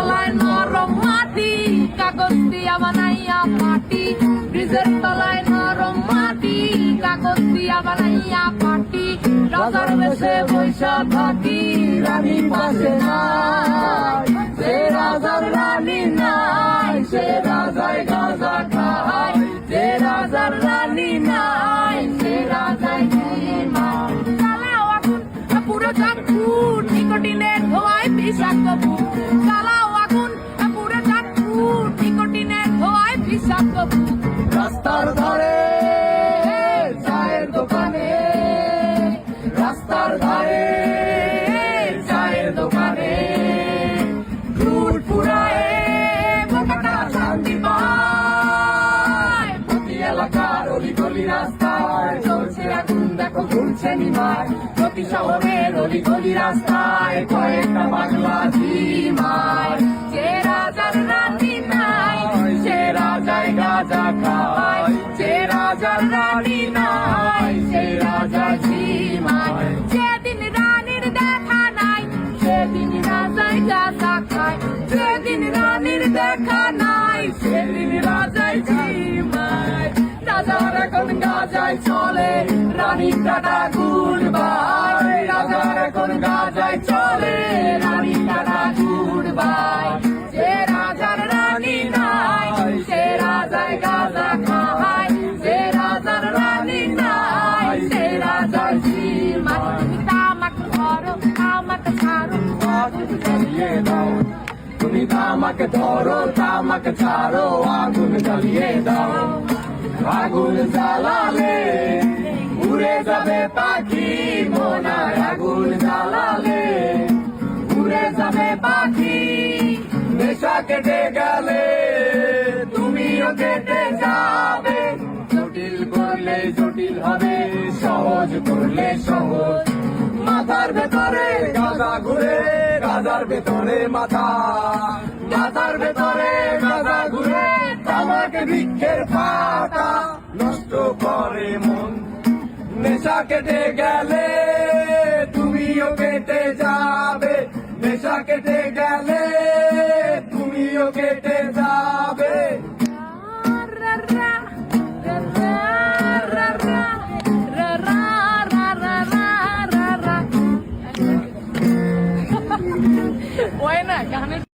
তলায় নরম মাটি, কাগজ দিয়া বানাইয়া পাটি। ব্রিজের তলায় নরম মাটি, কাগজ দিয়া বানাইয়া পাটি। রাজার বেশে বৈশা থাকি, রানী পাশে নাই। সে রাজার রানী নাই, সে রাজায় গাঁজা খায়। যে রাজার রানী নাই, সে রাজায় ঘুমায়। চালাও আগুন পুরো চাঁদপুর, নিকোটিনের ধোঁয়ায় বিষাক্ত বুক। চালাও আগুন পুরো চাঁদপুর, নিকোটিনের ধোঁয়ায় বিষাক্ত বুক। রাস্তার ধারে চায়ের দোকানে, রাস্তার ধারে চায়ের দোকানে লুট ফুরায় বোকাটা শান্তি পায়। প্রতি এলাকার অলিগলি রাস্তায় চলছে আগুন, দেখো ঘুরছে নিমায়। প্রতি শহরের অলিগলি রাস্তায় কয়েকটা বাংলা ঝিমায়। যে রাজার রানী নাই, সে রাজায় গাঁজা খায়। যে রাজার রানী নাই, সে রাজা ঝিমায়। যেদিন রানীর দেখা নাই, সেদিন রাজায় গাঁজা খায়। যেদিন রানীর দেখা নাই, সেদিন রাজায় ঝিমায়। রাজার এখন গাঁজায় চলে, রানীর টাটা গুড বাই। রাজার এখন গাঁজায় চলে, রানীর টাটা গুড বাই। যে রাজার রানী নাই, সে রাজায় গাঁজা খায়। যে রাজার রানী নাই, সে রাজার ঝিমায়। তুমি তামাক ধরো, তামাক ছাড়ো, আগুন জ্বালিয়ে দাও। তুমি তামাক ধরো, তামাক ছাড়ো, আগুন জ্বালিয়ে দাও। আগুন জ্বালালে উড়ে যাবে পাখি মোনায়। আগুন জ্বালালে উড়ে যাবে পাখি। নেশা কেটে গেলে তুমিও কেটে যাবে। জটিল করলে জটিল হবে, সহজ করলে সহজ। মাথার ভেতরে গাঁজা ঘুরে, গাঁজার ভেতরে মাথা। মাথার ভেতরে গাঁজা ঘুরে, তামাক বৃক্ষের পাতা নষ্ট করে মন। নেশা কেটে গেলে তুমিও কেটে যাবে। নেশা কেটে গেলে তুমিও কেটে যাবে।